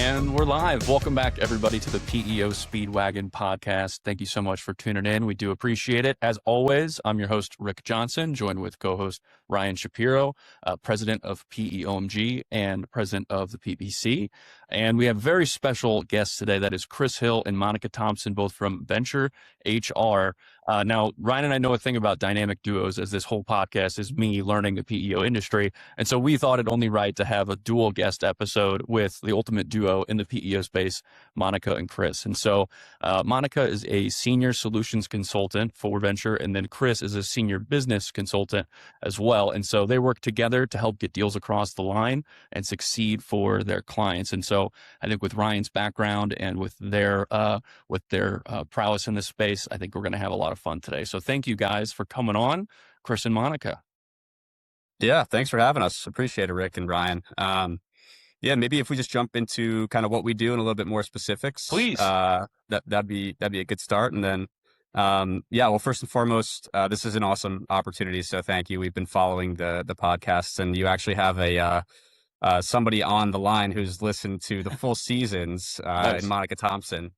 And we're live. Welcome back, everybody, to the PEO Speedwagon podcast. Thank you so much for tuning in. We do appreciate it. As always, I'm your host, Rick Johnson, joined with co-host Ryan Shapiro, president of PEOMG and president of the PBC. And we have very special guests today. That is Chris Hill and Monica Thompson, both from VentureHR. Now, Ryan and I know a thing about dynamic duos, as this whole podcast is me learning the PEO industry. And so we thought it only right to have a dual guest episode with the ultimate duo in the PEO space, Monica and Chris. And so Monica is a senior solutions consultant for Vensure, and then Chris is a senior business consultant as well. And so they work together to help get deals across the line and succeed for their clients. And so I think with Ryan's background and with their prowess in this space, I think we're going to have a lot of fun today. So thank you guys for coming on, Chris and Monica. Yeah, thanks for having us. Appreciate it, Rick and Ryan. Yeah, maybe if we just jump into kind of what we do and a little bit more specifics, please. That'd be a good start. And then, well, first and foremost, this is an awesome opportunity. So thank you. We've been following the podcasts, and you actually have somebody on the line who's listened to the full seasons, Nice. and Monica Thompson.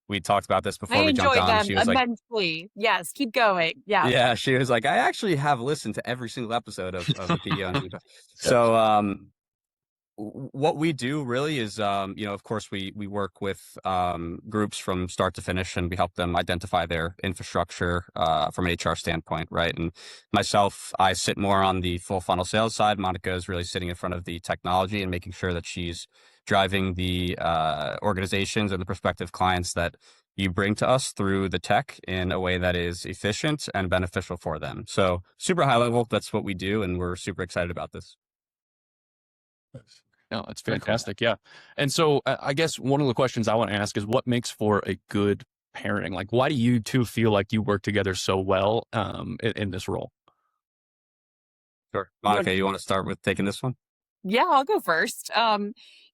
We talked about this before I we jumped enjoyed on. them She was immensely. Yes, keep going. Yeah. Yeah, she was like, I actually have listened to every single episode of the PEO. So, what we do really is, of course, we work with groups from start to finish, and we help them identify their infrastructure from an HR standpoint, right? And myself, I sit more on the full funnel sales side. Monica is really sitting in front of the technology and making sure that she's driving the organizations and the prospective clients that you bring to us through the tech in a way that is efficient and beneficial for them. So super high level, that's what we do, and we're super excited about this. No, it's fantastic. Yeah. And so I guess one of the questions I want to ask is what makes for a good pairing? Like, why do you two feel like you work together so well in this role? Sure. Monica, you want to start with taking this one? Yeah, I'll go first.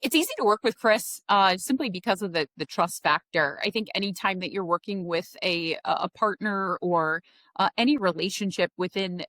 It's easy to work with Chris simply because of the trust factor. I think anytime that you're working with a partner or any relationship within,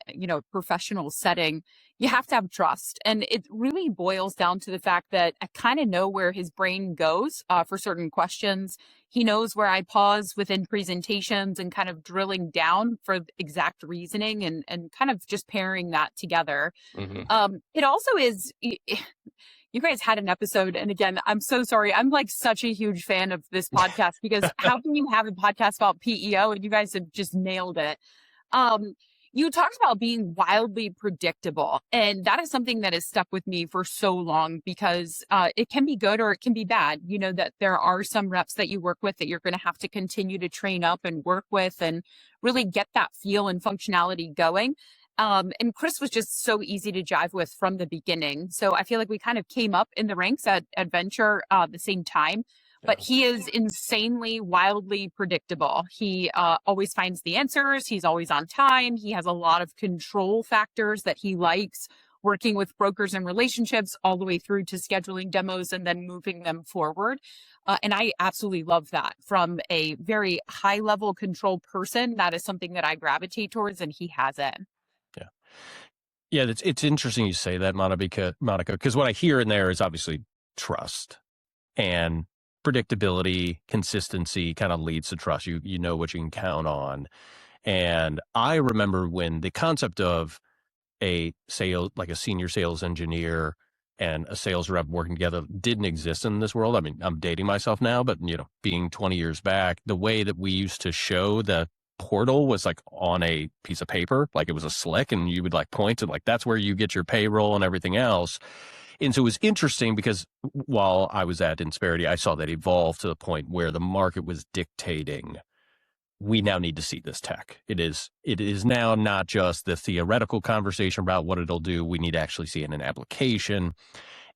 professional setting, you have to have trust. And it really boils down to the fact that I kind of know where his brain goes for certain questions. He knows where I pause within presentations and kind of drilling down for exact reasoning and kind of just pairing that together. Mm-hmm. It also is, you guys had an episode, and again, I'm so sorry. I'm like such a huge fan of this podcast because how can you have a podcast about PEO and you guys have just nailed it? You talked about being wildly predictable, and that is something that has stuck with me for so long because it can be good or it can be bad. You know, that there are some reps that you work with that you're going to have to continue to train up and work with and really get that feel and functionality going. And Chris was just so easy to jive with from the beginning. So I feel like we kind of came up in the ranks at Vensure at the same time. But he is insanely, wildly predictable. He always finds the answers. He's always on time. He has a lot of control factors that he likes, working with brokers and relationships all the way through to scheduling demos and then moving them forward. And I absolutely love that. From a very high level control person, that is something that I gravitate towards, and he has it. Yeah, it's interesting you say that, Monica, because what I hear in there is obviously trust and predictability, consistency kind of leads to trust. You know what you can count on. And I remember when the concept of a senior sales engineer and a sales rep working together didn't exist in this world. I mean, I'm dating myself now, but being 20 years back, the way that we used to show the portal was like on a piece of paper, like it was a slick, and you would like point to like, that's where you get your payroll and everything else. And so it was interesting because while I was at Insperity, I saw that evolve to the point where the market was dictating, we now need to see this tech. It is now not just the theoretical conversation about what it'll do. We need to actually see it in an application.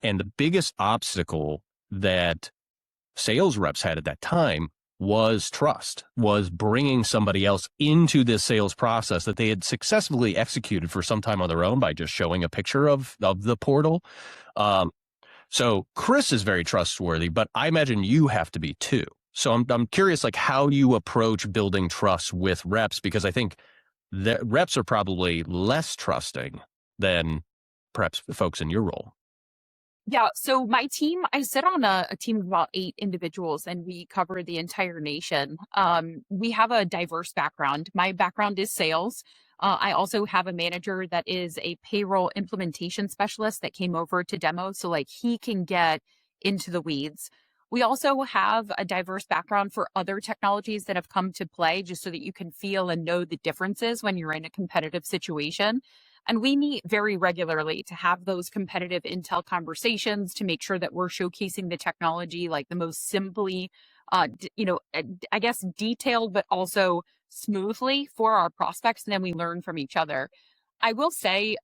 And the biggest obstacle that sales reps had at that time was trust, was bringing somebody else into this sales process that they had successfully executed for some time on their own by just showing a picture of the portal. So Chris is very trustworthy, but I imagine you have to be too. So I'm curious, like, how you approach building trust with reps, because I think that reps are probably less trusting than perhaps folks in your role. Yeah, so my team, I sit on a team of about 8 individuals, and we cover the entire nation. We have a diverse background. My background is sales. I also have a manager that is a payroll implementation specialist that came over to demo, so like he can get into the weeds. We also have a diverse background for other technologies that have come to play, just so that you can feel and know the differences when you're in a competitive situation. And we meet very regularly to have those competitive intel conversations to make sure that we're showcasing the technology like the most simply, I guess detailed, but also smoothly for our prospects. And then we learn from each other. I will say,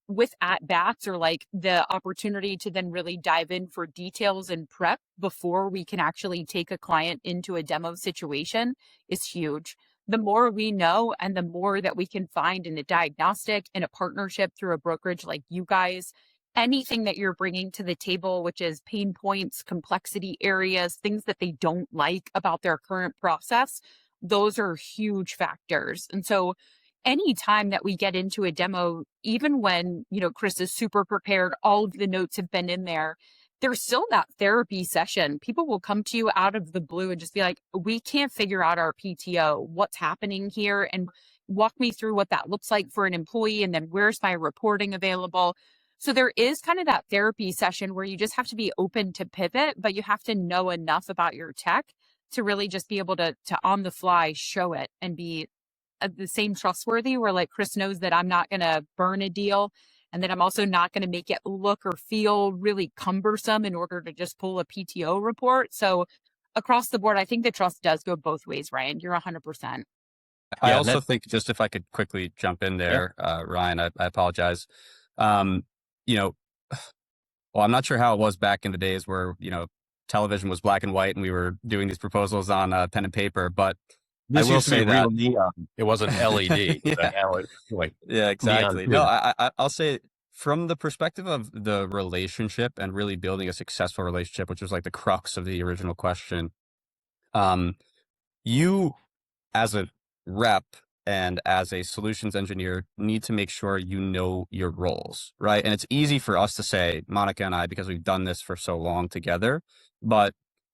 with at bats or like the opportunity to then really dive in for details and prep before we can actually take a client into a demo situation is huge. The more we know and the more that we can find in a diagnostic, in a partnership through a brokerage like you guys, anything that you're bringing to the table, which is pain points, complexity areas, things that they don't like about their current process, those are huge factors. And so anytime that we get into a demo, even when, Chris is super prepared, all of the notes have been in there, there's still that therapy session. People will come to you out of the blue and just be like, we can't figure out our PTO. What's happening here? And walk me through what that looks like for an employee. And then where's my reporting available? So there is kind of that therapy session where you just have to be open to pivot, but you have to know enough about your tech to really just be able to on the fly show it and be the same trustworthy, where like Chris knows that I'm not going to burn a deal, and that I'm also not going to make it look or feel really cumbersome in order to just pull a PTO report. So across the board, I think the trust does go both ways, Ryan. You're 100%. I Yeah, also think, just if I could quickly jump in yeah. there, Ryan, I apologize. Um, you know, well, I'm not sure how it was back in the days where, television was black and white and we were doing these proposals on pen and paper, but I This will used to be say that. real neon. It wasn't LED. Yeah, Now it's like yeah, neon exactly. No, too. I'll say, from the perspective of the relationship and really building a successful relationship, which was like the crux of the original question. Um, you, as a rep and as a solutions engineer, need to make sure you know your roles, right? And it's easy for us to say, Monica and I, because we've done this for so long together, but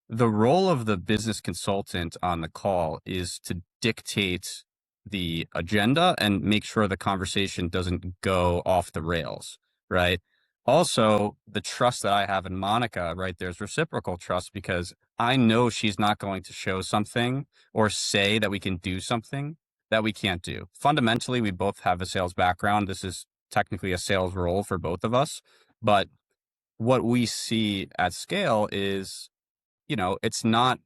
the role of the business consultant on the call is to dictate the agenda and make sure the conversation doesn't go off the rails, right? Also, the trust that I have in Monica, right? There's reciprocal trust, because I know she's not going to show something or say that we can do something that we can't do. Fundamentally, we both have a sales background. This is technically a sales role for both of us. But what we see at scale is, it's not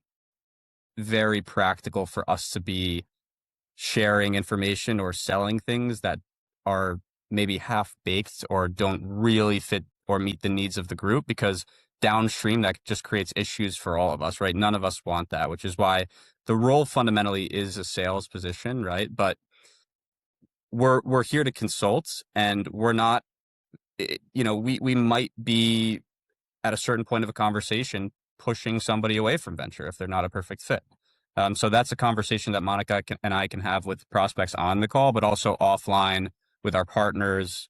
very practical for us to be sharing information or selling things that are maybe half baked or don't really fit or meet the needs of the group, because downstream that just creates issues for all of us, right? None of us want that, which is why the role fundamentally is a sales position, right? But we're here to consult, and we're not, we might be at a certain point of a conversation pushing somebody away from Vensure if they're not a perfect fit. So that's a conversation that Monica and I can have with prospects on the call, but also offline with our partners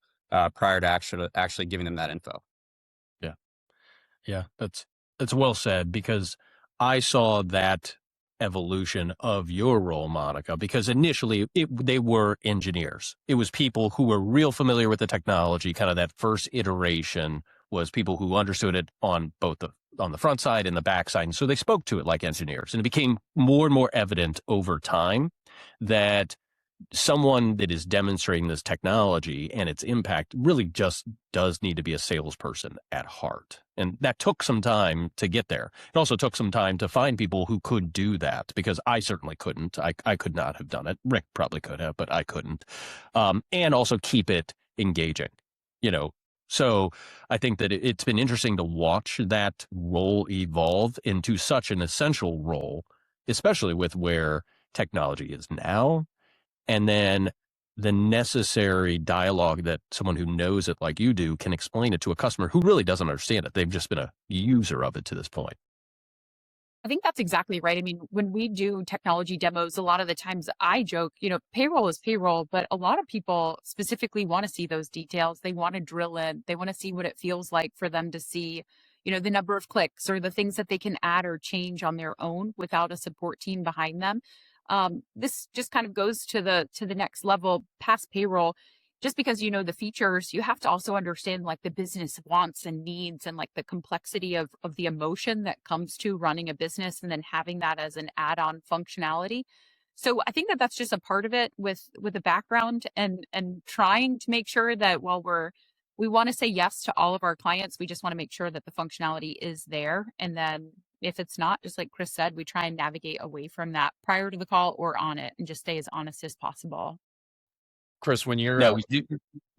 prior to actually giving them that info. Yeah. Yeah. That's well said, because I saw that evolution of your role, Monica, because initially they were engineers. It was people who were real familiar with the technology. Kind of that first iteration was people who understood it on the front side and the back side. And so they spoke to it like engineers. And it became more and more evident over time that someone that is demonstrating this technology and its impact really just does need to be a salesperson at heart. And that took some time to get there. It also took some time to find people who could do that, because I certainly couldn't. I could not have done it. Rick probably could have, but I couldn't. And also keep it engaging, So I think that it's been interesting to watch that role evolve into such an essential role, especially with where technology is now. And then the necessary dialogue that someone who knows it like you do can explain it to a customer who really doesn't understand it. They've just been a user of it to this point. I think that's exactly right. I mean, when we do technology demos, a lot of the times I joke, payroll is payroll, but a lot of people specifically want to see those details. They want to drill in. They want to see what it feels like for them to see, the number of clicks or the things that they can add or change on their own without a support team behind them. This just kind of goes to the next level past payroll. Just because you know the features, you have to also understand like the business wants and needs and like the complexity of the emotion that comes to running a business and then having that as an add-on functionality. So I think that that's just a part of it with the background and trying to make sure that while we want to say yes to all of our clients, we just want to make sure that the functionality is there. And then if it's not, just like Chris said, we try and navigate away from that prior to the call or on it and just stay as honest as possible. Chris, when you're Now,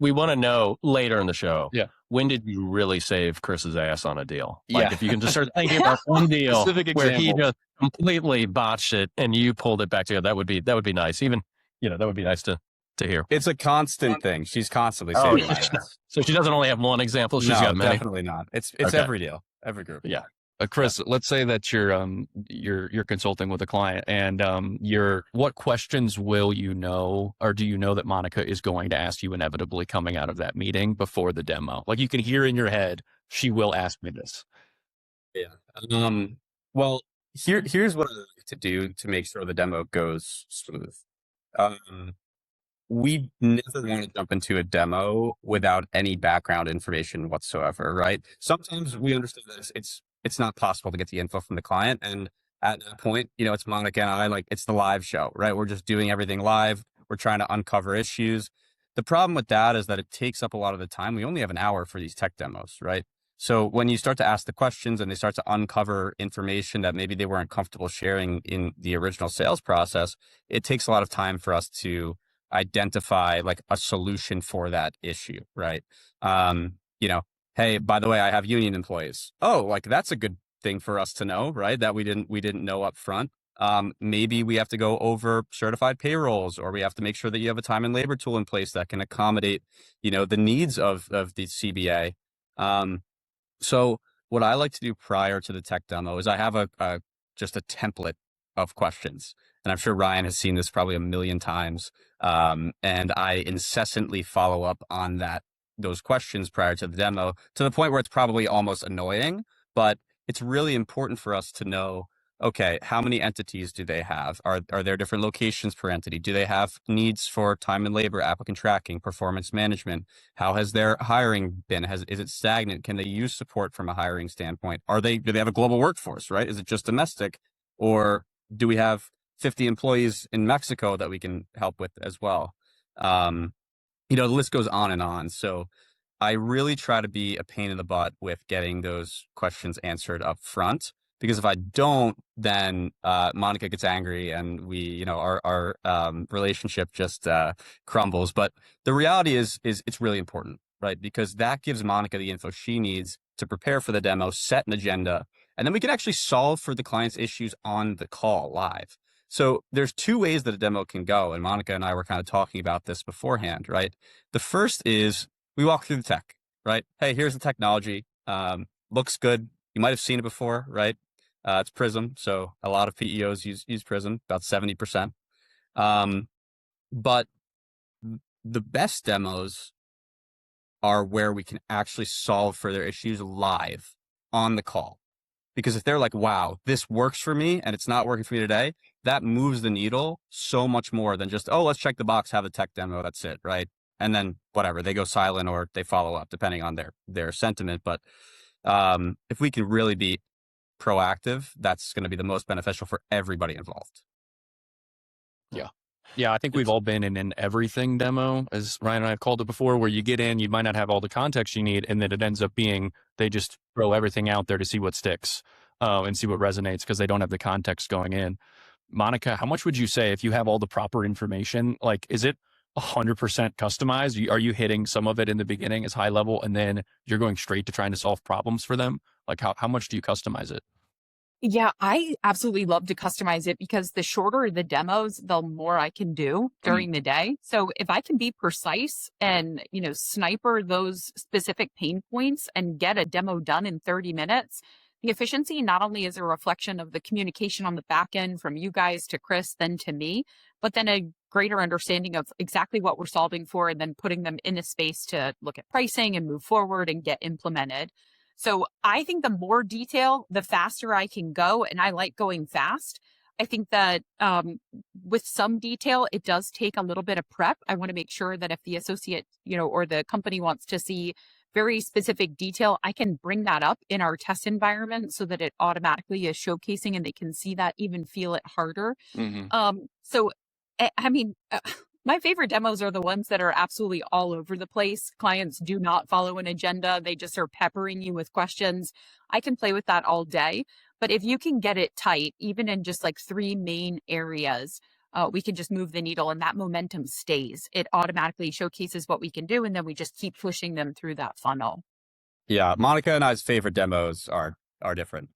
we want to know later in the show, Yeah. when did you really save Chris's ass on a deal? Yeah. Like if you can just start thinking about one deal Specific where he example. just completely botched it and you pulled it back together, that would be nice. Even, that would be nice to hear. It's a constant thing. She's constantly saving my ass. So she doesn't only have one example, she's No, got many. definitely not. It's Okay. every deal, every group. Yeah. Chris, let's say that you're consulting with a client and what questions will you know, or do you know that Monica is going to ask you inevitably coming out of that meeting before the demo? Like you can hear in your head, she will ask me this. Yeah. Well, here's what I like to do to make sure the demo goes smooth. We never want to jump into a demo without any background information whatsoever, right? Sometimes we understand that it's not possible to get the info from the client. And at that point, it's Monica and I, like it's the live show, right? We're just doing everything live. We're trying to uncover issues. The problem with that is that it takes up a lot of the time. We only have an hour for these tech demos, right? So when you start to ask the questions and they start to uncover information that maybe they weren't comfortable sharing in the original sales process, it takes a lot of time for us to identify like a solution for that issue, right? Hey, by the way, I have union employees. Oh, like that's a good thing for us to know, right? That we didn't know up front. Maybe we have to go over certified payrolls, or we have to make sure that you have a time and labor tool in place that can accommodate, the needs of the CBA. So what I like to do prior to the tech demo is I have just a template of questions. And I'm sure Ryan has seen this probably a million times. And I incessantly follow up on those questions prior to the demo to the point where it's probably almost annoying, but it's really important for us to know, okay, how many entities do they have? Are there different locations per entity? Do they have needs for time and labor, applicant tracking, performance management? How has their hiring been? Is it stagnant? Can they use support from a hiring standpoint? Do they have a global workforce, right? Is it just domestic? Or do we have 50 employees in Mexico that we can help with as well? The list goes on and on. So I really try to be a pain in the butt with getting those questions answered up front, because if I don't, then Monica gets angry and our relationship just crumbles. But the reality is it's really important, right? Because that gives Monica the info she needs to prepare for the demo, set an agenda, and then we can actually solve for the client's issues on the call live. So there's two ways that a demo can go. And Monica and I were kind of talking about this beforehand, right? The first is we walk through the tech, right? Hey, here's the technology. Looks good. You might have seen it before, right? It's Prism. So a lot of PEOs use Prism, about 70%. But the best demos are where we can actually solve for their issues live on the call. Because if they're like, wow, this works for me and it's not working for me today, that moves the needle so much more than just, oh, let's check the box, have a tech demo, that's it, right? And then whatever, they go silent or they follow up depending on their sentiment. But if we can really be proactive, that's going to be the most beneficial for everybody involved. Yeah, I think we've all been in an everything demo, as Ryan and I have called it before, where you get in, you might not have all the context you need, and then it ends up being they just throw everything out there to see what sticks and see what resonates because they don't have the context going in. Monica, how much would you say if you have all the proper information? Like, is it 100% customized? Are you hitting some of it in the beginning as high level, and then you're going straight to trying to solve problems for them? Like, how much do you customize it? Yeah, I absolutely love to customize it because the shorter the demos, the more I can do during the day. So if I can be precise and, sniper those specific pain points and get a demo done in 30 minutes, the efficiency not only is a reflection of the communication on the back end from you guys to Chris, then to me, but then a greater understanding of exactly what we're solving for and then putting them in a space to look at pricing and move forward and get implemented. So I think the more detail, the faster I can go, and I like going fast. I think that with some detail, it does take a little bit of prep. I want to make sure that if the associate, or the company wants to see very specific detail, I can bring that up in our test environment so that it automatically is showcasing and they can see that, even feel it harder. So, I mean, my favorite demos are the ones that are absolutely all over the place. Clients do not follow an agenda. They just are peppering you with questions. I can play with that all day. But if you can get it tight, even in just like 3 main areas, we can just move the needle and that momentum stays. It automatically showcases what we can do. And then we just keep pushing them through that funnel. Yeah. Monica and I's favorite demos are different.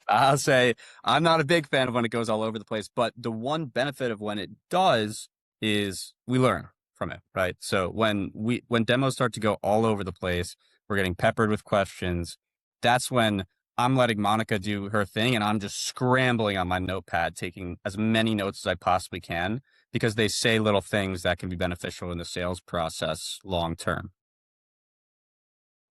I'll say I'm not a big fan of when it goes all over the place, but the one benefit of when it does is we learn from it, right? So when demos start to go all over the place, we're getting peppered with questions. That's when I'm letting Monica do her thing and I'm just scrambling on my notepad, taking as many notes as I possibly can, because they say little things that can be beneficial in the sales process long term.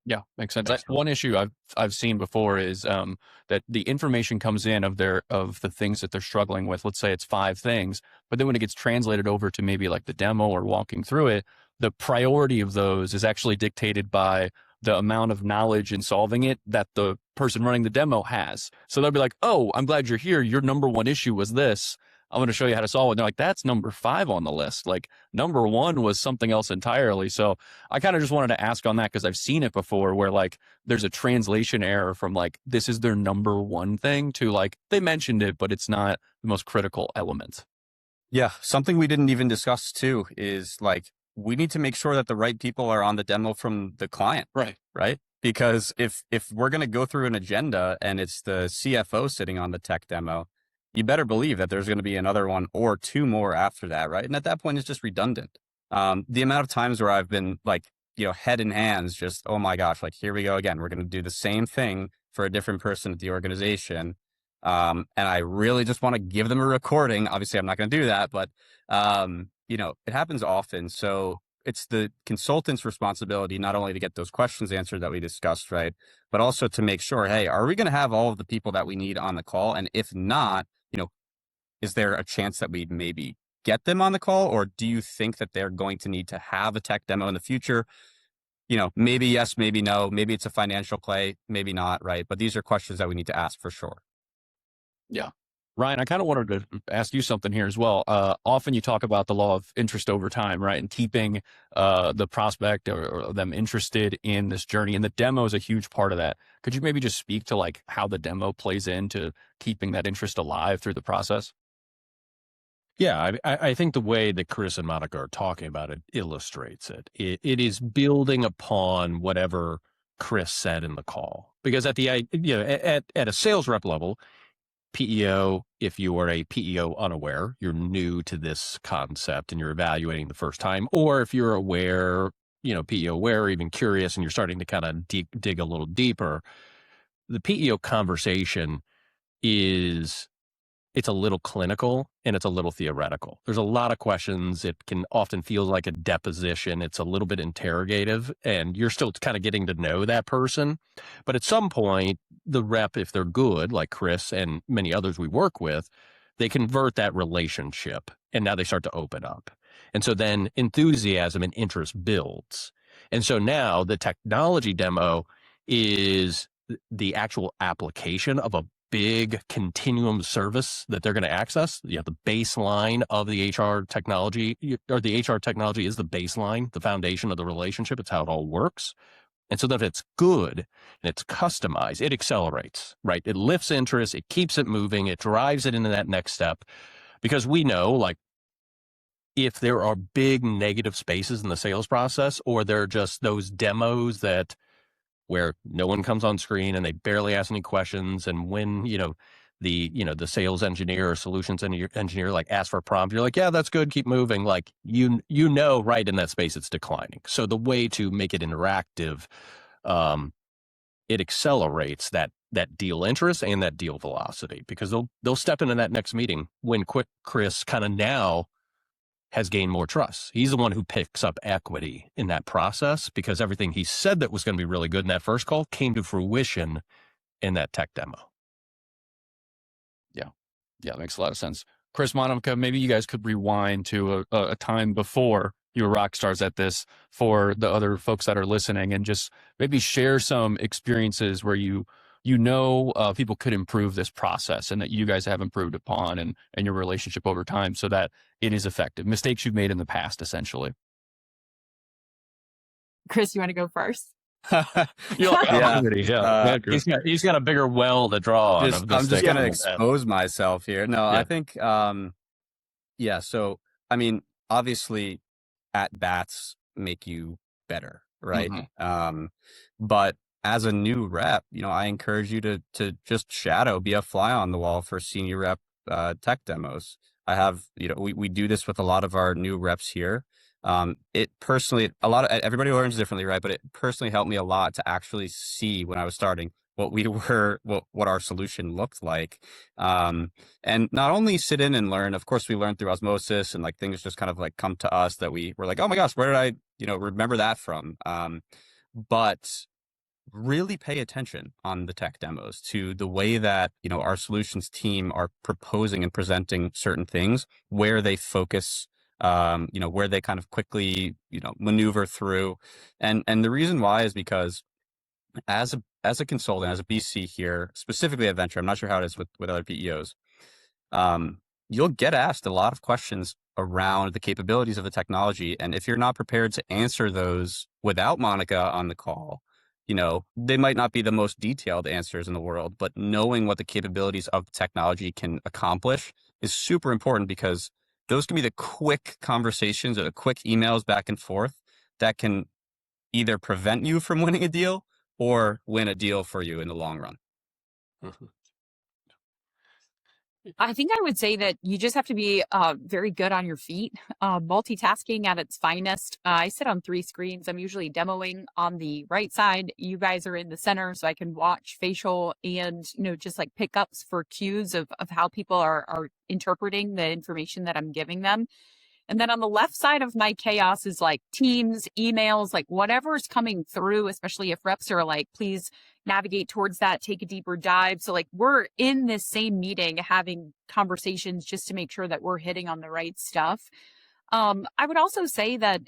Yeah, makes sense. One issue I've seen before is that the information comes in of the things that they're struggling with. Let's say it's 5 things, but then when it gets translated over to maybe like the demo or walking through it, the priority of those is actually dictated by the amount of knowledge in solving it that the person running the demo has. So they'll be like, "Oh, I'm glad you're here. Your number 1 issue was this. I'm going to show you how to solve it." And they're like, "That's number 5 on the list. Like number 1 was something else entirely." So I kind of just wanted to ask on that because I've seen it before where like there's a translation error from like, this is their number 1 thing to like, they mentioned it, but it's not the most critical element. Yeah. Something we didn't even discuss too is like, we need to make sure that the right people are on the demo from the client. Right. Because if we're going to go through an agenda and it's the CFO sitting on the tech demo, you better believe that there's going to be another one or 2 more after that. Right. And at that point, it's just redundant. The amount of times where I've been like, head in hands, just, oh my gosh, like, here we go again. We're going to do the same thing for a different person at the organization. And I really just want to give them a recording. Obviously, I'm not going to do that, but, it happens often. So it's the consultant's responsibility not only to get those questions answered that we discussed, right, but also to make sure, hey, are we going to have all of the people that we need on the call? And if not, is there a chance that we maybe get them on the call? Or do you think that they're going to need to have a tech demo in the future? Maybe yes, maybe no, maybe it's a financial play, maybe not, right? But these are questions that we need to ask for sure. Yeah. Ryan, I kind of wanted to ask you something here as well. Often you talk about the law of interest over time, right? And keeping the prospect or them interested in this journey. And the demo is a huge part of that. Could you maybe just speak to like how the demo plays into keeping that interest alive through the process? Yeah, I think the way that Chris and Monica are talking about it illustrates it. It is building upon whatever Chris said in the call. Because at a sales rep level, PEO, if you are a PEO unaware, you're new to this concept and you're evaluating the first time, or if you're aware, PEO aware, or even curious, and you're starting to kind of dig a little deeper, the PEO conversation it's a little clinical and it's a little theoretical. There's a lot of questions. It can often feel like a deposition. It's a little bit interrogative and you're still kind of getting to know that person. But at some point, the rep, if they're good, like Chris and many others we work with, they convert that relationship and now they start to open up. And so then enthusiasm and interest builds. And so now the technology demo is the actual application of a big continuum service that they're going to access. The baseline of the HR technology, or the HR technology is the baseline, the foundation of the relationship. It's how it all works. And so that if it's good and it's customized, it accelerates, right? It lifts interest, it keeps it moving, it drives it into that next step. Because we know, like, if there are big negative spaces in the sales process, or they're just those demos where no one comes on screen and they barely ask any questions. And when, the sales engineer or solutions engineer like asks for a prompt, you're like, yeah, that's good. Keep moving. Like, right in that space, it's declining. So the way to make it interactive, it accelerates that that deal interest and that deal velocity, because they'll step into that next meeting when Chris kind of now has gained more trust. He's the one who picks up equity in that process, because everything he said that was going to be really good in that first call came to fruition in that tech demo. Yeah, that makes a lot of sense. Chris, Monica, maybe you guys could rewind to a time before you were rock stars at this for the other folks that are listening, and just maybe share some experiences where people could improve this process and that you guys have improved upon and your relationship over time so that it is effective. Mistakes you've made in the past, essentially. Chris, you want to go first? Yeah. He's got a bigger well to draw on. I'm just going to expose myself here. No, Yeah. I think, so, I mean, obviously at bats make you better, right? Mm-hmm. But as a new rep, I encourage you to just shadow, be a fly on the wall for senior rep tech demos. I have, we do this with a lot of our new reps here. It personally, everybody learns differently, right? But it personally helped me a lot to actually see when I was starting what our solution looked like. And not only sit in and learn, of course we learn through osmosis and like things just kind of like come to us that we were like, oh my gosh, where did I, remember that from? But really pay attention on the tech demos to the way that, our solutions team are proposing and presenting certain things, where they focus, where they kind of quickly, maneuver through. And the reason why is because as a consultant, as a BC here, specifically at Vensure, I'm not sure how it is with other PEOs, you'll get asked a lot of questions around the capabilities of the technology. And if you're not prepared to answer those without Monica on the call, they might not be the most detailed answers in the world, but knowing what the capabilities of technology can accomplish is super important, because those can be the quick conversations or the quick emails back and forth that can either prevent you from winning a deal or win a deal for you in the long run. Mm-hmm. I think I would say that you just have to be very good on your feet. Multitasking at its finest. I sit on 3 screens. I'm usually demoing on the right side. You guys are in the center, so I can watch facial and, just like pickups for cues of how people are interpreting the information that I'm giving them. And then on the left side of my chaos is like Teams, emails, like whatever's coming through, especially if reps are like, please navigate towards that, take a deeper dive. So like we're in this same meeting having conversations just to make sure that we're hitting on the right stuff. I would also say that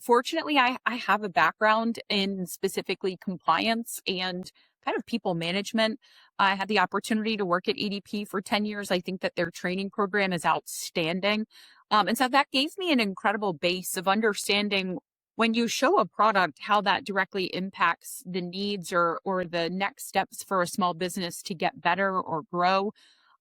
fortunately, I have a background in specifically compliance and kind of people management. I had the opportunity to work at ADP for 10 years. I think that their training program is outstanding. And so that gave me an incredible base of understanding when you show a product, how that directly impacts the needs or the next steps for a small business to get better or grow.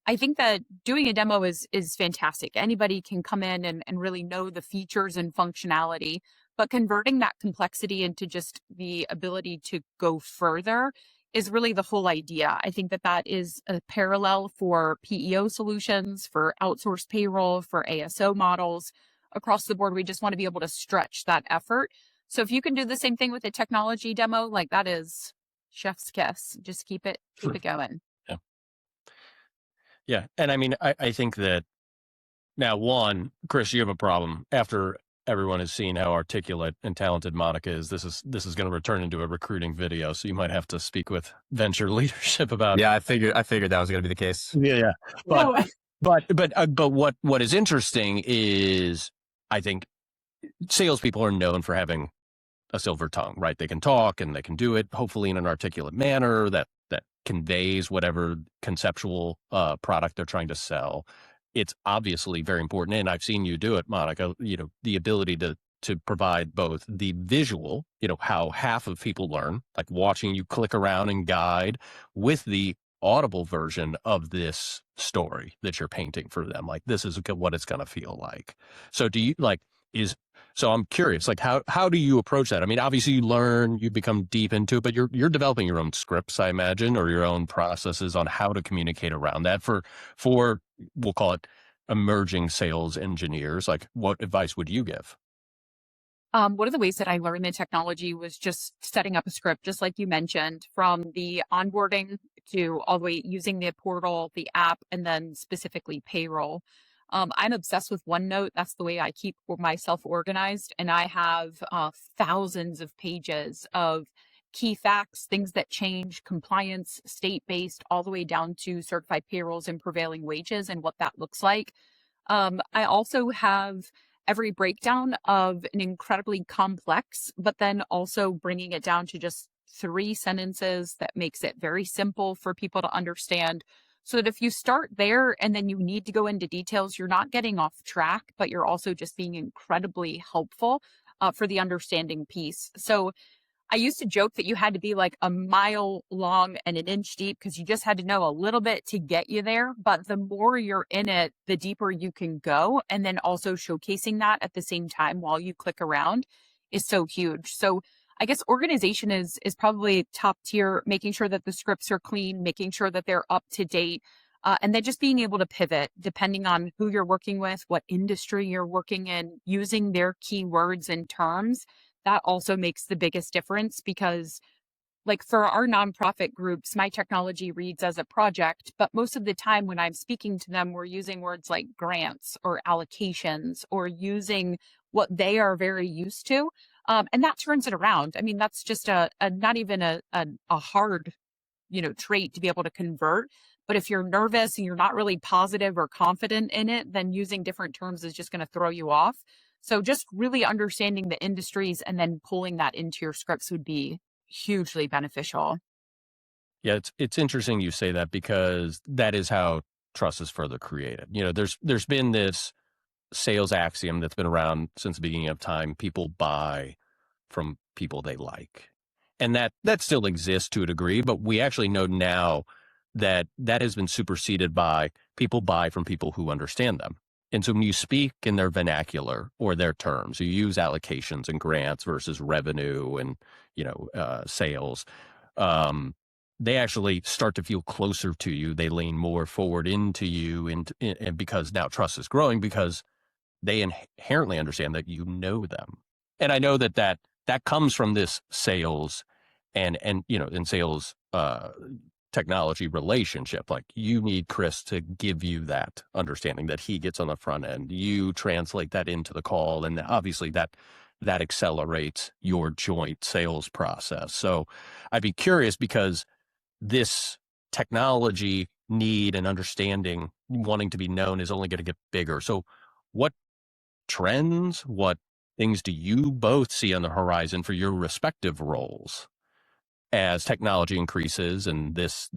I think that doing a demo is fantastic. Anybody can come in and really know the features and functionality, but converting that complexity into just the ability to go further is really the whole idea. I think that is a parallel for PEO solutions, for outsourced payroll, for ASO models. Across the board, we just want to be able to stretch that effort. So if you can do the same thing with a technology demo, like that is chef's kiss. Just keep it going. Yeah. And I mean, I think that now, one, Chris, you have a problem after everyone has seen how articulate and talented Monica is. This is going to return into a recruiting video, so you might have to speak with Vensure leadership about. Yeah, I figured that was going to be the case. Yeah. But what is interesting is, I think salespeople are known for having a silver tongue, right? They can talk and they can do it, hopefully in an articulate manner that conveys whatever conceptual product they're trying to sell. It's obviously very important, and I've seen you do it, Monica, the ability to provide both the visual, how half of people learn, like watching you click around and guide, with the audible version of this story that you're painting for them. Like, this is what it's going to feel like. So do you so I'm curious, like, how do you approach that? I mean, obviously you learn, you become deep into it, but you're developing your own scripts, I imagine, or your own processes on how to communicate around that for we'll call it emerging sales engineers. Like, what advice would you give? One of the ways that I learned the technology was just setting up a script, just like you mentioned, from the onboarding to all the way using the portal, the app, and then specifically payroll. I'm obsessed with OneNote. That's the way I keep myself organized. And I have thousands of pages of key facts, things that change, compliance, state-based, all the way down to certified payrolls and prevailing wages and what that looks like. I also have every breakdown of an incredibly complex, but then also bringing it down to just 3 sentences that makes it very simple for people to understand. So that if you start there and then you need to go into details, you're not getting off track, but you're also just being incredibly helpful for the understanding piece. So I used to joke that you had to be like a mile long and an inch deep because you just had to know a little bit to get you there. But the more you're in it, the deeper you can go. And then also showcasing that at the same time while you click around is so huge. So I guess organization is probably top tier, making sure that the scripts are clean, making sure that they're up to date, and then just being able to pivot depending on who you're working with, what industry you're working in, using their keywords and terms. That also makes the biggest difference because like for our nonprofit groups, my technology reads as a project, but most of the time when I'm speaking to them, we're using words like grants or allocations or using what they are very used to. And that turns it around. I mean, that's just a not even a hard, trait to be able to convert. But if you're nervous and you're not really positive or confident in it, then using different terms is just going to throw you off. So just really understanding the industries and then pulling that into your scripts would be hugely beneficial. Yeah, it's interesting you say that because that is how trust is further created. There's been this sales axiom that's been around since the beginning of time. People buy from people they like. And that still exists to a degree, but we actually know now that has been superseded by people buy from people who understand them. And so when you speak in their vernacular or their terms, you use allocations and grants versus revenue and, sales, they actually start to feel closer to you. They lean more forward into you. And because now trust is growing because they inherently understand that you know them. And I know that comes from this sales and in sales technology relationship. Like you need Chris to give you that understanding that he gets on the front end. You translate that into the call, and obviously that accelerates your joint sales process. So I'd be curious because this technology need and understanding wanting to be known is only going to get bigger. So what trends, what things do you both see on the horizon for your respective roles as technology increases and this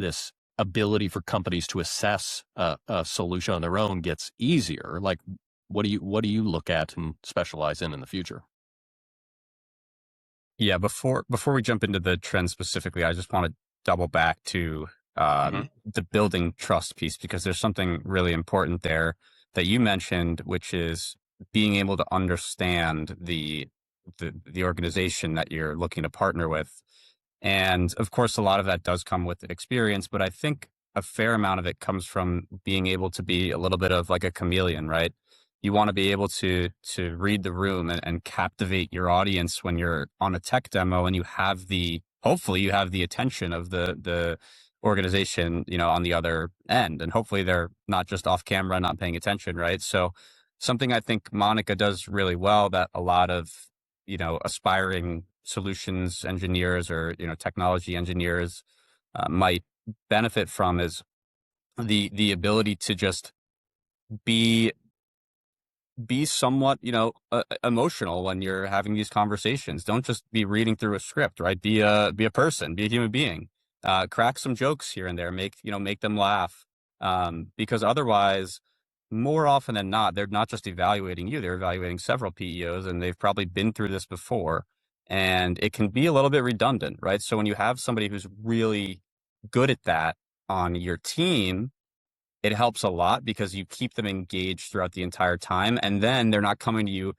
ability for companies to assess a solution on their own gets easier? Like, what do you look at and specialize in the future? Yeah, before we jump into the trend specifically, I just want to double back to the building trust piece, because there's something really important there that you mentioned, which is being able to understand the organization that you're looking to partner with. And of course, a lot of that does come with experience, but I think a fair amount of it comes from being able to be a little bit of like a chameleon, right? You want to be able to read the room and captivate your audience when you're on a tech demo, and hopefully you have the attention of the organization, on the other end, and hopefully they're not just off camera, not paying attention, right? So something I think Monica does really well that a lot of, aspiring solutions engineers or, technology engineers might benefit from is the ability to just be somewhat, emotional when you're having these conversations. Don't just be reading through a script, right? Be a person, be a human being. Crack some jokes here and there, make them laugh. Because otherwise, more often than not, they're not just evaluating you, they're evaluating several PEOs, and they've probably been through this before. And it can be a little bit redundant, right? So when you have somebody who's really good at that on your team, it helps a lot because you keep them engaged throughout the entire time. And then they're not coming to you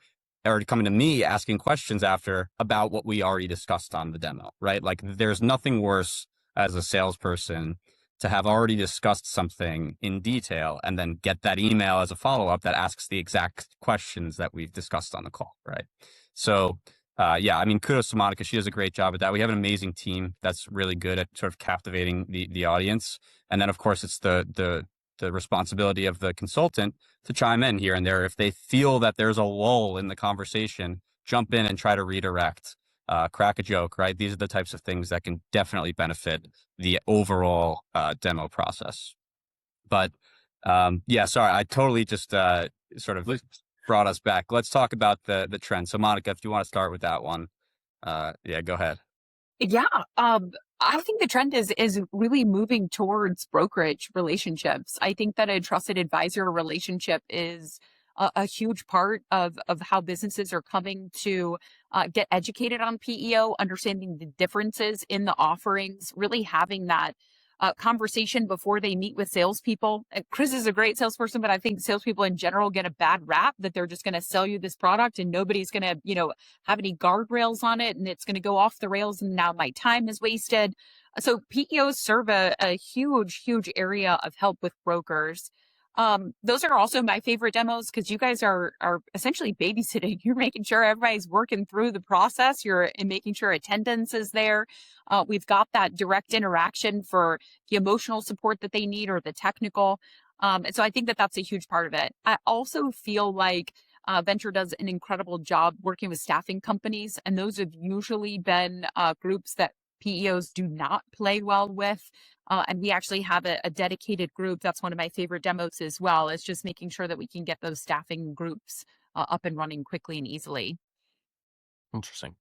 or coming to me asking questions after about what we already discussed on the demo, right? Like there's nothing worse as a salesperson to have already discussed something in detail and then get that email as a follow-up that asks the exact questions that we've discussed on the call, right? So yeah, I mean, kudos to Monica. She does a great job at that. We have an amazing team that's really good at sort of captivating the audience. And then, of course, it's the responsibility of the consultant to chime in here and there. If they feel that there's a lull in the conversation, jump in and try to redirect, crack a joke, right? These are the types of things that can definitely benefit the overall demo process. But yeah, sorry, I totally just sort of brought us back. Let's talk about the trend. So Monica, if you want to start with that one, yeah, go ahead. Yeah, I think the trend is really moving towards brokerage relationships. I think that a trusted advisor relationship is a huge part of how businesses are coming to get educated on PEO, understanding the differences in the offerings, really having that conversation before they meet with salespeople. Chris is a great salesperson, but I think salespeople in general get a bad rap that they're just going to sell you this product and nobody's going to, have any guardrails on it and it's going to go off the rails and now my time is wasted. So PEOs serve a huge, huge area of help with brokers. Those are also my favorite demos because you guys are essentially babysitting. You're making sure everybody's working through the process. You're making sure attendance is there. We've got that direct interaction for the emotional support that they need or the technical. And so I think that that's a huge part of it. I also feel like Vensure does an incredible job working with staffing companies, and those have usually been groups that PEOs do not play well with. And we actually have a dedicated group. That's one of my favorite demos as well, is just making sure that we can get those staffing groups up and running quickly and easily. Interesting.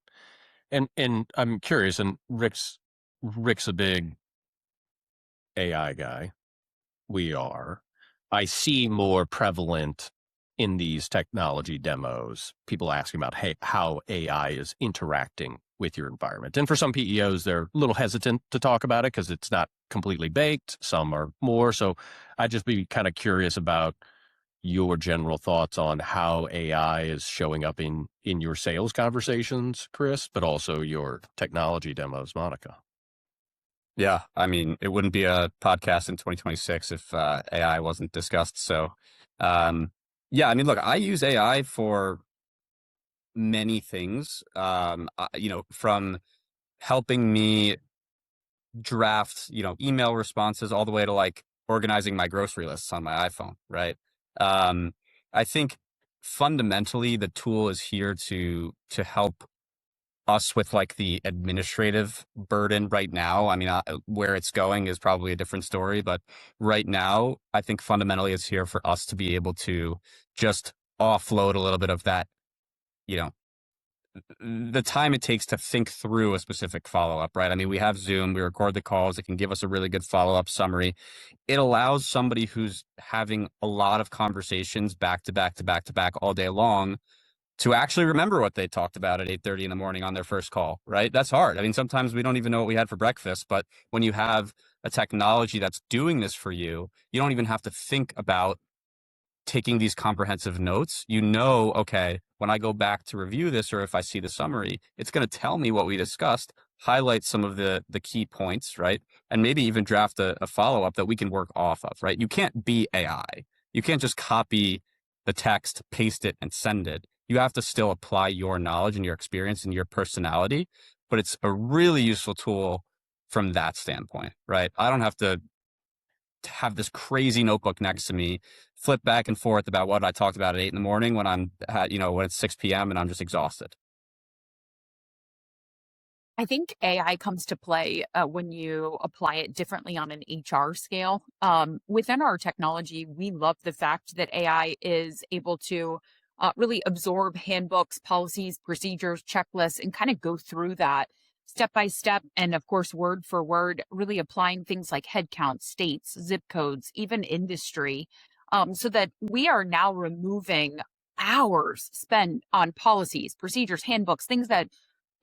And I'm curious, and Rick's a big AI guy. We are. I see more prevalent in these technology demos, people asking about, hey, how AI is interacting with your environment. And for some PEOs, they're a little hesitant to talk about it because it's not completely baked. Some are more. So I'd just be kind of curious about your general thoughts on how AI is showing up in your sales conversations, Chris, but also your technology demos, Monica. Yeah, I mean, it wouldn't be a podcast in 2026 if AI wasn't discussed. So, yeah, I mean, look, I use AI for many things, from helping me draft, email responses all the way to like organizing my grocery lists on my iPhone, right? I think fundamentally the tool is here to help us with like the administrative burden right now. I mean, where it's going is probably a different story, but right now, I think fundamentally it's here for us to be able to just offload a little bit of that, you know, the time it takes to think through a specific follow-up, right? I mean, we have Zoom, we record the calls, it can give us a really good follow-up summary. It allows somebody who's having a lot of conversations back to back to back to back all day long to actually remember what they talked about at 8:30 in the morning on their first call, right? That's hard. I mean, sometimes we don't even know what we had for breakfast, but when you have a technology that's doing this for you, you don't even have to think about taking these comprehensive notes. Okay, when I go back to review this, or if I see the summary, it's going to tell me what we discussed, highlight some of the key points, right? And maybe even draft a follow-up that we can work off of, right? You can't be AI. You can't just copy the text, paste it, and send it. You have to still apply your knowledge and your experience and your personality, but it's a really useful tool from that standpoint, right? I don't have to have this crazy notebook next to me, flip back and forth about what I talked about at 8 in the morning when when it's 6 p.m. and I'm just exhausted. I think AI comes to play when you apply it differently on an HR scale. Within our technology, we love the fact that AI is able to really absorb handbooks, policies, procedures, checklists, and kind of go through that step by step. And of course, word for word, really applying things like headcount, states, zip codes, even industry, so that we are now removing hours spent on policies, procedures, handbooks, things that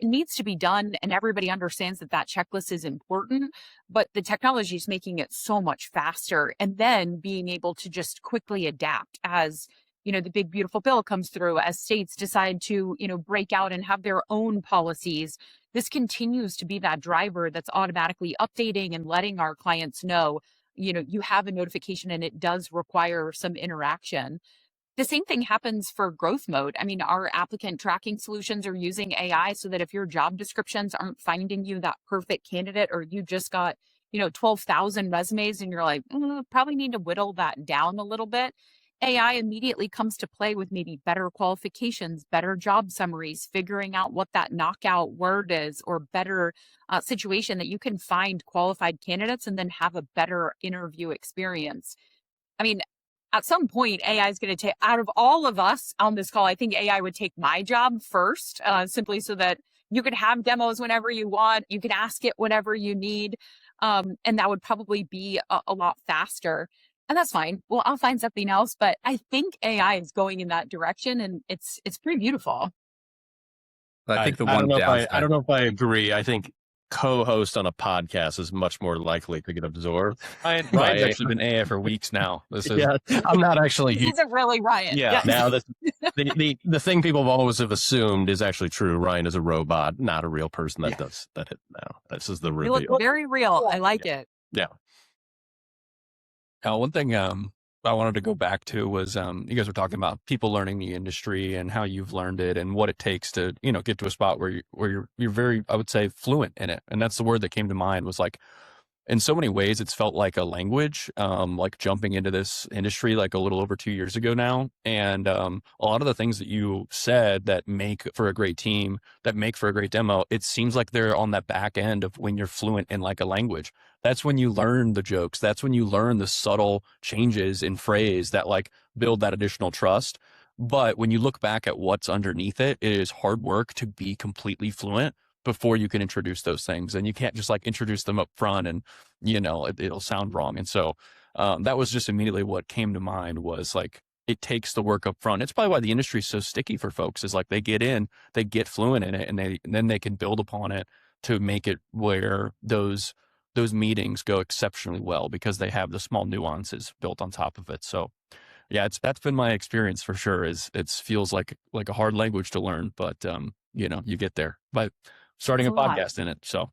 it needs to be done, and everybody understands that that checklist is important, but the technology is making it so much faster, and then being able to just quickly adapt as the big beautiful bill comes through, as states decide to break out and have their own policies. This continues to be that driver that's automatically updating and letting our clients know you have a notification and it does require some interaction. the same thing happens for growth mode. I mean, our applicant tracking solutions are using AI so that if your job descriptions aren't finding you that perfect candidate, or you just got, 12,000 resumes and you're like, probably need to whittle that down a little bit. AI immediately comes to play with maybe better qualifications, better job summaries, figuring out what that knockout word is, or better situation that you can find qualified candidates and then have a better interview experience. I mean, at some point, AI is going to take, out of all of us on this call, I think AI would take my job first, simply so that you could have demos whenever you want. You can ask it whatever you need. And that would probably be a lot faster. And that's fine. Well, I'll find something else. But I think AI is going in that direction, and it's pretty beautiful. But I think I don't know if I agree. I think co-host on a podcast is much more likely to get absorbed. Ryan's actually been AI for weeks now. I'm not actually. He isn't really Ryan. Yeah. Now the thing people always have assumed is actually true. Ryan is a robot, not a real person that does that. Now this is the reveal. You look very real. I like it. Yeah. One thing I wanted to go back to was you guys were talking about people learning the industry and how you've learned it and what it takes to get to a spot where you're very, I would say, fluent in it. And that's the word that came to mind, was like, in so many ways it's felt like a language, like jumping into this industry like a little over 2 years ago now. And a lot of the things that you said that make for a great team, that make for a great demo, it seems like they're on that back end of when you're fluent in like a language. That's when you learn the jokes. That's when you learn the subtle changes in phrase that like build that additional trust. But when you look back at what's underneath it, it is hard work to be completely fluent before you can introduce those things. And you can't just like introduce them up front and, it'll sound wrong. And so that was just immediately what came to mind, was like, it takes the work up front. It's probably why the industry is so sticky for folks, is like they get in, they get fluent in it, and then they can build upon it to make it where those meetings go exceptionally well, because they have the small nuances built on top of it. So yeah, that's been my experience for sure. Is it feels like a hard language to learn, but you get there by starting a podcast in it. So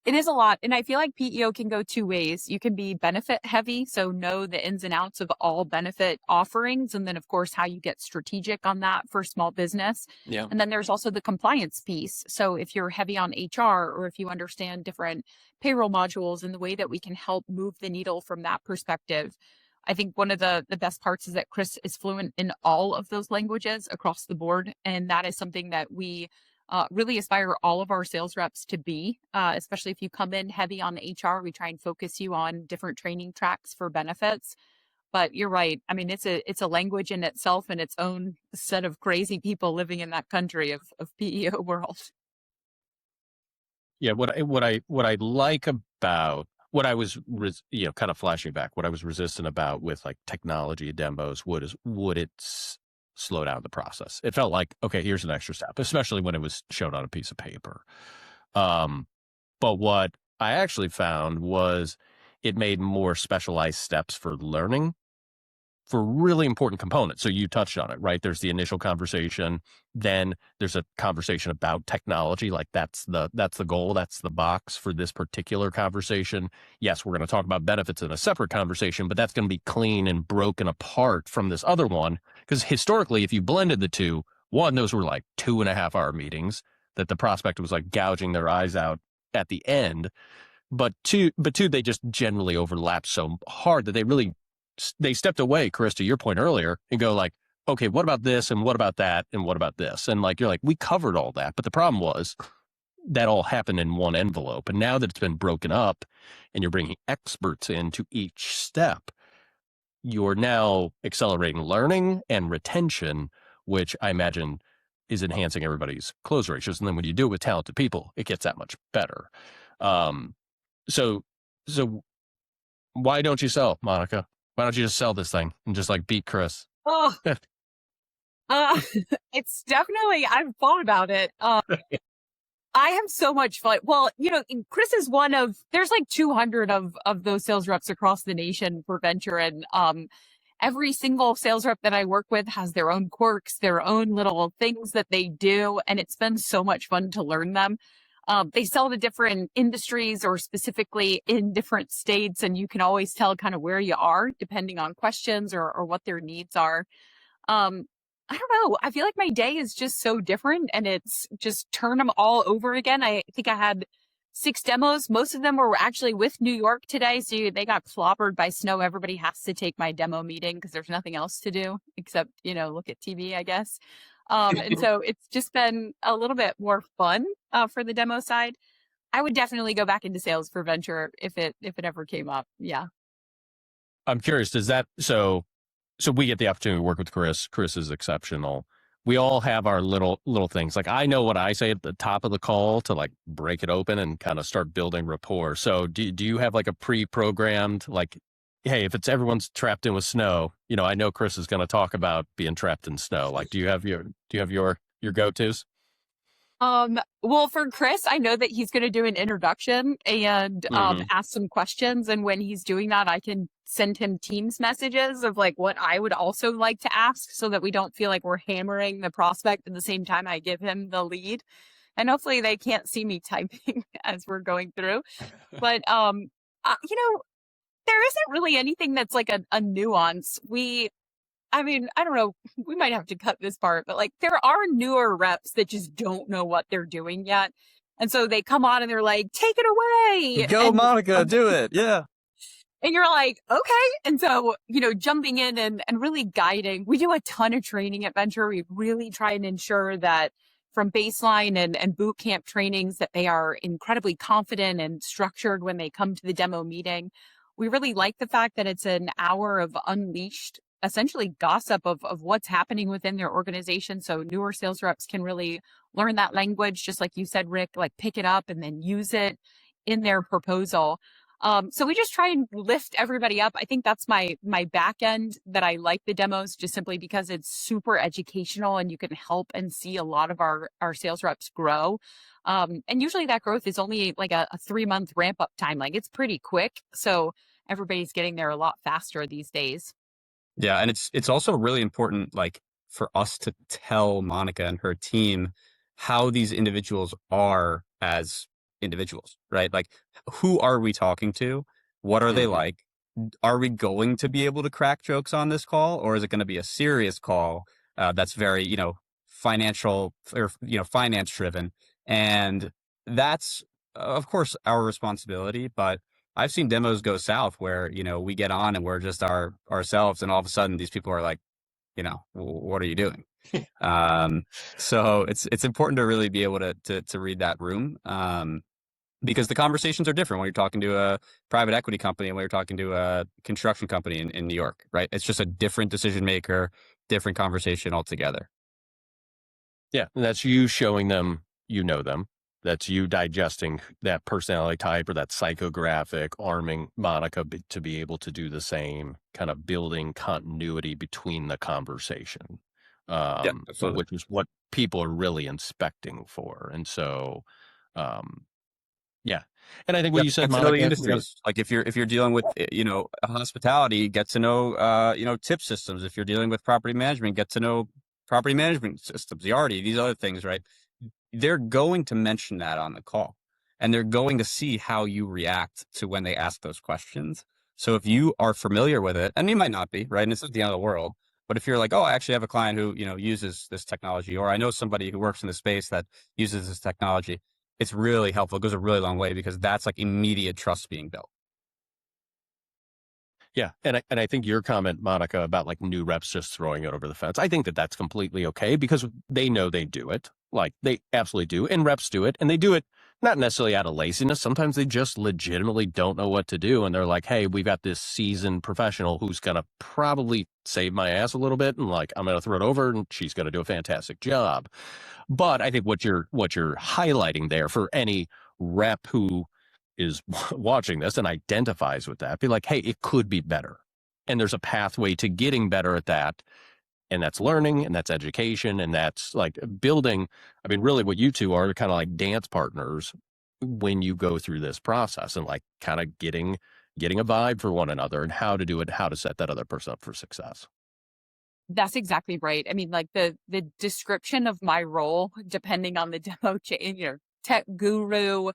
it is a lot. And I feel like PEO can go two ways. You can be benefit heavy, so know the ins and outs of all benefit offerings. And then, of course, how you get strategic on that for small business. Yeah. And then there's also the compliance piece. So if you're heavy on HR, or if you understand different payroll modules and the way that we can help move the needle from that perspective, I think one of the best parts is that Chris is fluent in all of those languages across the board. And that is something that we really aspire all of our sales reps to be, especially if you come in heavy on HR. We try and focus you on different training tracks for benefits. But you're right. I mean, it's a language in itself, and its own set of crazy people living in that country of PEO world. Yeah, what I like about what I was kind of flashing back, what I was resistant about with like technology demos would it slow down the process. It felt like, okay, here's an extra step, especially when it was shown on a piece of paper. But what I actually found was it made more specialized steps for learning for really important components. So you touched on it, right? There's the initial conversation. Then there's a conversation about technology. Like that's the goal. That's the box for this particular conversation. Yes, we're going to talk about benefits in a separate conversation, but that's going to be clean and broken apart from this other one. Because historically, if you blended the two, one, those were like 2.5 hour meetings that the prospect was like gouging their eyes out at the end. But two, they just generally overlap so hard that they stepped away, Chris, to your point earlier, and go like, okay, what about this? And what about that? And what about this? And like, you're like, we covered all that. But the problem was that all happened in one envelope. And now that it's been broken up and you're bringing experts into each step, you're now accelerating learning and retention, which I imagine is enhancing everybody's close ratios. And then when you do it with talented people, it gets that much better. So why don't you sell, Monica? Why don't you just sell this thing and just like beat Chris? Oh, it's definitely, I've thought about it. I have so much fun. Well, Chris is one of, there's like 200 of those sales reps across the nation for Vensure. And every single sales rep that I work with has their own quirks, their own little things that they do. And it's been so much fun to learn them. They sell to different industries or specifically in different states, and you can always tell kind of where you are depending on questions or what their needs are. I don't know. I feel like my day is just so different, and it's just turn them all over again. I think I had 6 demos. Most of them were actually with New York today. So they got clobbered by snow. Everybody has to take my demo meeting because there's nothing else to do except, look at TV, I guess. And so it's just been a little bit more fun for the demo side. I would definitely go back into sales for Vensure if it ever came up. Yeah. I'm curious, does that, so we get the opportunity to work with Chris. Chris is exceptional. We all have our little things. Like, I know what I say at the top of the call to like break it open and kind of start building rapport. So do you have like a pre-programmed, like, hey, if it's everyone's trapped in with snow, I know Chris is going to talk about being trapped in snow. Like, do you have your go-tos? Well, for Chris, I know that he's going to do an introduction and ask some questions. And when he's doing that, I can send him Teams messages of like what I would also like to ask so that we don't feel like we're hammering the prospect at the same time I give him the lead. And hopefully they can't see me typing as we're going through. But, there isn't really anything that's like a nuance. I don't know, we might have to cut this part, but like there are newer reps that just don't know what they're doing yet. And so they come on and they're like, take it away. Go, Monica, do it. Yeah. And you're like, okay. And so, jumping in and really guiding. We do a ton of training at Vensure. We really try and ensure that from baseline and boot camp trainings that they are incredibly confident and structured when they come to the demo meeting. We really like the fact that it's an hour of unleashed, essentially gossip of what's happening within their organization. So newer sales reps can really learn that language, just like you said, Rick, like pick it up and then use it in their proposal. So we just try and lift everybody up. I think that's my back end that I like the demos just simply because it's super educational and you can help and see a lot of our sales reps grow. And usually that growth is only like a 3-month ramp up time. Like it's pretty quick. So everybody's getting there a lot faster these days. Yeah, and it's also really important, like, for us to tell Monica and her team how these individuals are as individuals, right? Like, who are we talking to? What are they like? Are we going to be able to crack jokes on this call, or is it going to be a serious call that's very, financial or finance driven? And that's, of course, our responsibility, but I've seen demos go south where, we get on and we're just ourselves, and all of a sudden these people are like, what are you doing? So it's important to really be able to read that room, because the conversations are different when you're talking to a private equity company and when you're talking to a construction company in New York, right? It's just a different decision maker, different conversation altogether. Yeah, and that's you showing them you know them. That's you digesting that personality type or that psychographic, arming Monica to be able to do the same, kind of building continuity between the conversation, Yeah, which is what people are really inspecting for. And so, yeah. And I think what you said, Monica, the industries, like if you're dealing with, hospitality, get to know, tip systems. If you're dealing with property management, get to know property management systems, the RD, these other things, right? They're going to mention that on the call, and they're going to see how you react to when they ask those questions. So if you are familiar with it, and you might not be, right? And it's not the end of the world, but if you're like, oh, I actually have a client who, uses this technology, or I know somebody who works in the space that uses this technology, it's really helpful. It goes a really long way because that's like immediate trust being built. Yeah. And I think your comment, Monica, about like new reps just throwing it over the fence, I think that that's completely okay because they know they do it. Like they absolutely do. And reps do it. And they do it not necessarily out of laziness. Sometimes they just legitimately don't know what to do. And they're like, hey, we've got this seasoned professional who's going to probably save my ass a little bit. And like, I'm going to throw it over and she's going to do a fantastic job. But I think what you're highlighting there for any rep who is watching this and identifies with that, be like, hey, it could be better. And there's a pathway to getting better at that. And that's learning and that's education and that's like building. I mean, really what you two are kind of like dance partners when you go through this process and like kind of getting a vibe for one another and how to do it, how to set that other person up for success. That's exactly right. I mean, like the description of my role, depending on the demo change, tech guru,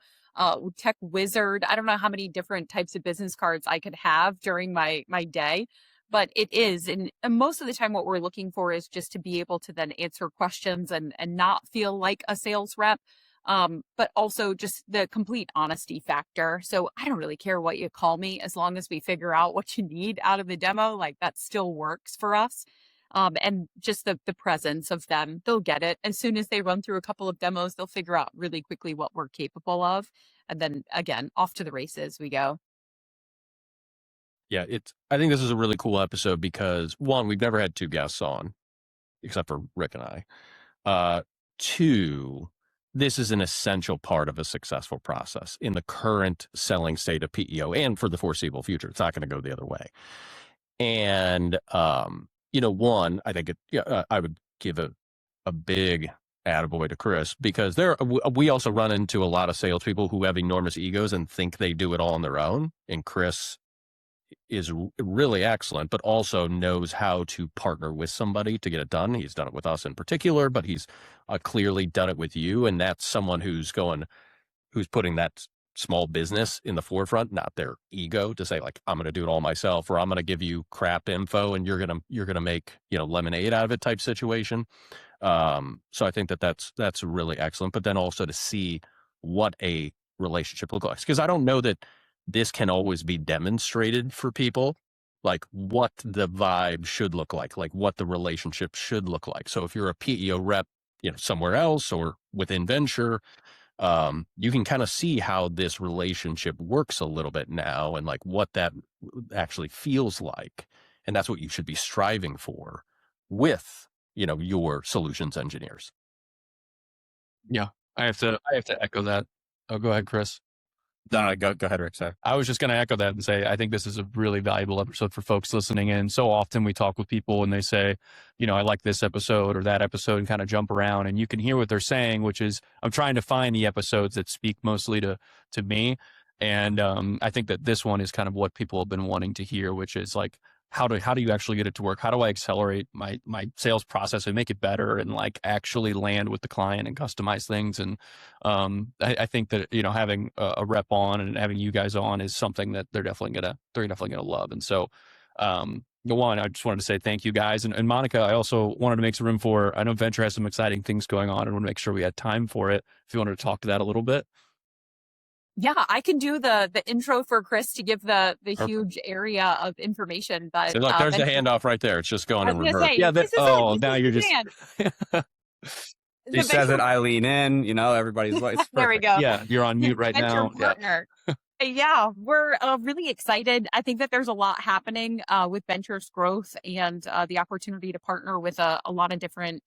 tech wizard. I don't know how many different types of business cards I could have during my day, but it is. And most of the time what we're looking for is just to be able to then answer questions and not feel like a sales rep. But also just the complete honesty factor. So I don't really care what you call me as long as we figure out what you need out of the demo, like that still works for us. And just the presence of them, they'll get it. As soon as they run through a couple of demos, they'll figure out really quickly what we're capable of. And then again, off to the races we go. Yeah, I think this is a really cool episode because one, we've never had two guests on, except for Rick and I. Two, this is an essential part of a successful process in the current selling state of PEO and for the foreseeable future. It's not going to go the other way. And, one, I think I would give a big attaboy to Chris because we also run into a lot of salespeople who have enormous egos and think they do it all on their own. And Chris is really excellent, but also knows how to partner with somebody to get it done. He's done it with us in particular, but he's clearly done it with you. And that's someone who's putting that small business in the forefront, not their ego to say like, I'm going to do it all myself, or I'm going to give you crap info and you're going to make, lemonade out of it type situation. So I think that's really excellent, but then also to see what a relationship looks like. Because I don't know that this can always be demonstrated for people, like what the vibe should look like what the relationship should look like. So if you're a PEO rep, somewhere else or within Vensure, you can kind of see how this relationship works a little bit now and like what that actually feels like. And that's what you should be striving for with, your solutions engineers. Yeah, I have to echo that. Oh, go ahead, Chris. No, go ahead, Rick. Sorry. I was just going to echo that and say, I think this is a really valuable episode for folks listening in. So often we talk with people and they say, I like this episode or that episode and kind of jump around and you can hear what they're saying, which is I'm trying to find the episodes that speak mostly to me. And I think that this one is kind of what people have been wanting to hear, which is like, how do you actually get it to work? How do I accelerate my sales process and make it better and like actually land with the client and customize things? And I think that having a rep on and having you guys on is something that they're definitely gonna love. And so one, I just wanted to say thank you guys. And Monica, I also wanted to make some room for, I know Vensure has some exciting things going on and want to make sure we had time for it. If you wanted to talk to that a little bit. Yeah, I can do the intro for Chris to give the huge area of information. But so look, there's the handoff right there. It's just going in reverse. Say, yeah. Now you're just. He says it. I lean in. Everybody's voice. There we go. Yeah, you're on mute right now. Partner. Yeah, we're really excited. I think that there's a lot happening with Venture's growth and the opportunity to partner with a lot of different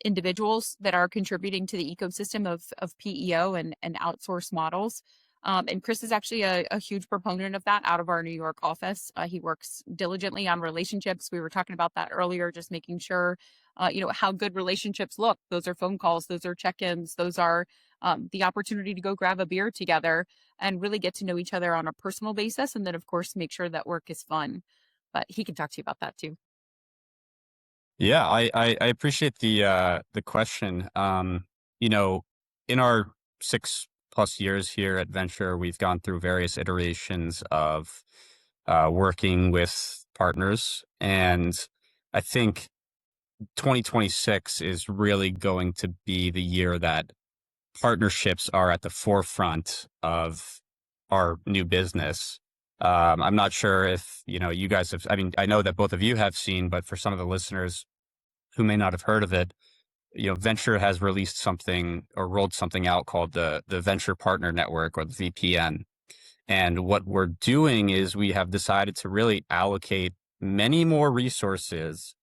individuals that are contributing to the ecosystem of PEO and outsource models. And Chris is actually a huge proponent of that out of our New York office. He works diligently on relationships. We were talking about that earlier, just making sure, how good relationships look. Those are phone calls. Those are check-ins. Those are the opportunity to go grab a beer together and really get to know each other on a personal basis. And then, of course, make sure that work is fun. But he can talk to you about that too. Yeah, I appreciate the question. In our 6+ years here at Vensure, we've gone through various iterations of working with partners, and I think 2026 is really going to be the year that partnerships are at the forefront of our new business. I'm not sure if, you guys have, I know that both of you have seen, but for some of the listeners who may not have heard of it, Vensure has released something or rolled something out called the Vensure Partner Network, or the VPN. And what we're doing is we have decided to really allocate many more resources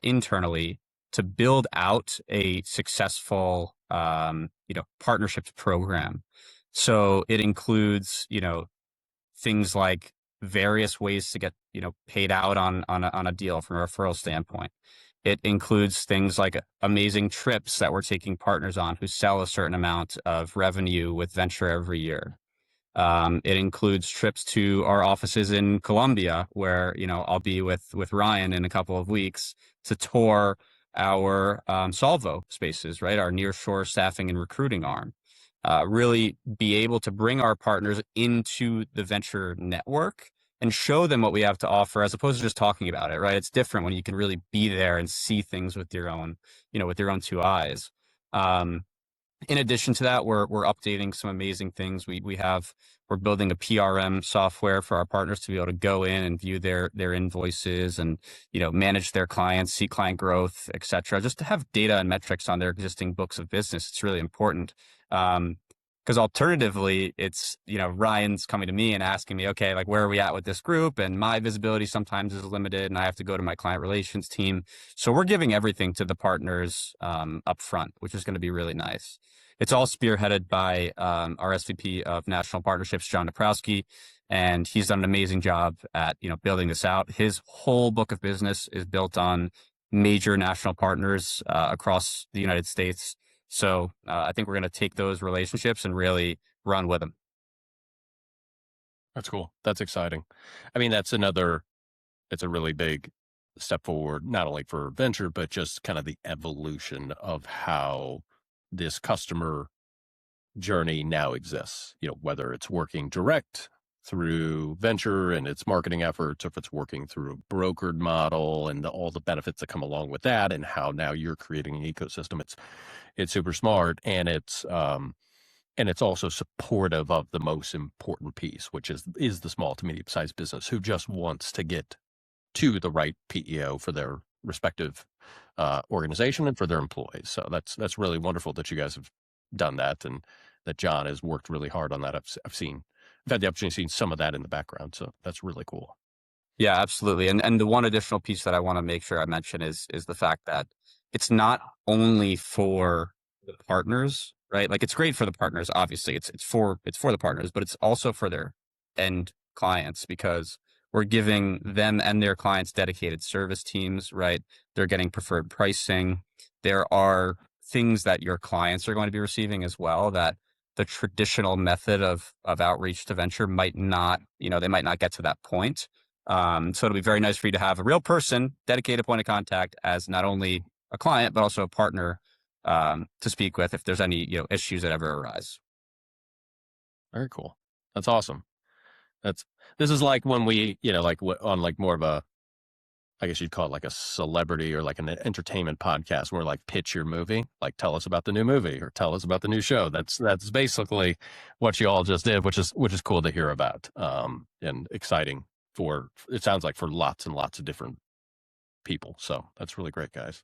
internally to build out a successful, partnerships program. So it includes, things like various ways to get, paid out on a deal from a referral standpoint. It includes things like amazing trips that we're taking partners on who sell a certain amount of revenue with Vensure every year. It includes trips to our offices in Colombia, where, I'll be with Ryan in a couple of weeks to tour our Solvo spaces, right? Our nearshore staffing and recruiting arm. really be able to bring our partners into the venture network and show them what we have to offer, as opposed to just talking about it, right? It's different when you can really be there and see things with your own, with your own two eyes. In addition to that, we're updating some amazing things. We're building a PRM software for our partners to be able to go in and view their invoices and manage their clients, see client growth, et cetera. Just to have data and metrics on their existing books of business, it's really important. Because alternatively, it's Ryan's coming to me and asking me, okay, like where are we at with this group? And my visibility sometimes is limited, and I have to go to my client relations team. So we're giving everything to the partners up front, which is going to be really nice. It's all spearheaded by our SVP of National Partnerships, John Naprowski, and he's done an amazing job at building this out. His whole book of business is built on major national partners across the United States. So I think we're going to take those relationships and really run with them. That's cool. That's exciting. I mean, it's a really big step forward, not only for Vensure, but just kind of the evolution of how this customer journey now exists, whether it's working direct through Vensure and its marketing efforts, or if it's working through a brokered model and all the benefits that come along with that, and how now you're creating an ecosystem. It's super smart, and it's also supportive of the most important piece, which is the small to medium sized business who just wants to get to the right PEO for their respective organization and for their employees. So that's really wonderful that you guys have done that, and that John has worked really hard on that. I've had the opportunity to see some of that in the background, so that's really cool. Yeah, absolutely. And the one additional piece that I want to make sure I mention is the fact that it's not only for the partners, right? Like it's great for the partners, obviously. It's for the partners, but it's also for their end clients, because we're giving them and their clients dedicated service teams, right? They're getting preferred pricing. There are things that your clients are going to be receiving as well that the traditional method of outreach to Vensure might not, they might not get to that point. So it'll be very nice for you to have a real person, dedicated point of contact, as not only a client, but also a partner to speak with if there's any issues that ever arise. Very cool. That's awesome. This is like when we, on like more of a, I guess you'd call it like a celebrity or like an entertainment podcast where like pitch your movie, like tell us about the new movie or tell us about the new show. That's basically what you all just did, which is cool to hear about, and exciting it sounds like for lots and lots of different people. So that's really great, guys.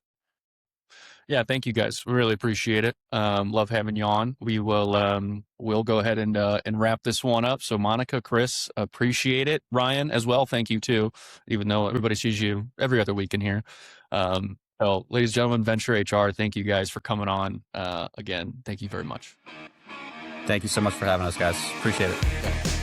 Yeah, thank you guys. We really appreciate it. Love having you on. We will we'll go ahead and wrap this one up. So Monica, Chris, appreciate it. Ryan as well, thank you too, even though everybody sees you every other week in here. Well, ladies and gentlemen, VentureHR, thank you guys for coming on. Again, thank you very much. Thank you so much for having us, guys. Appreciate it.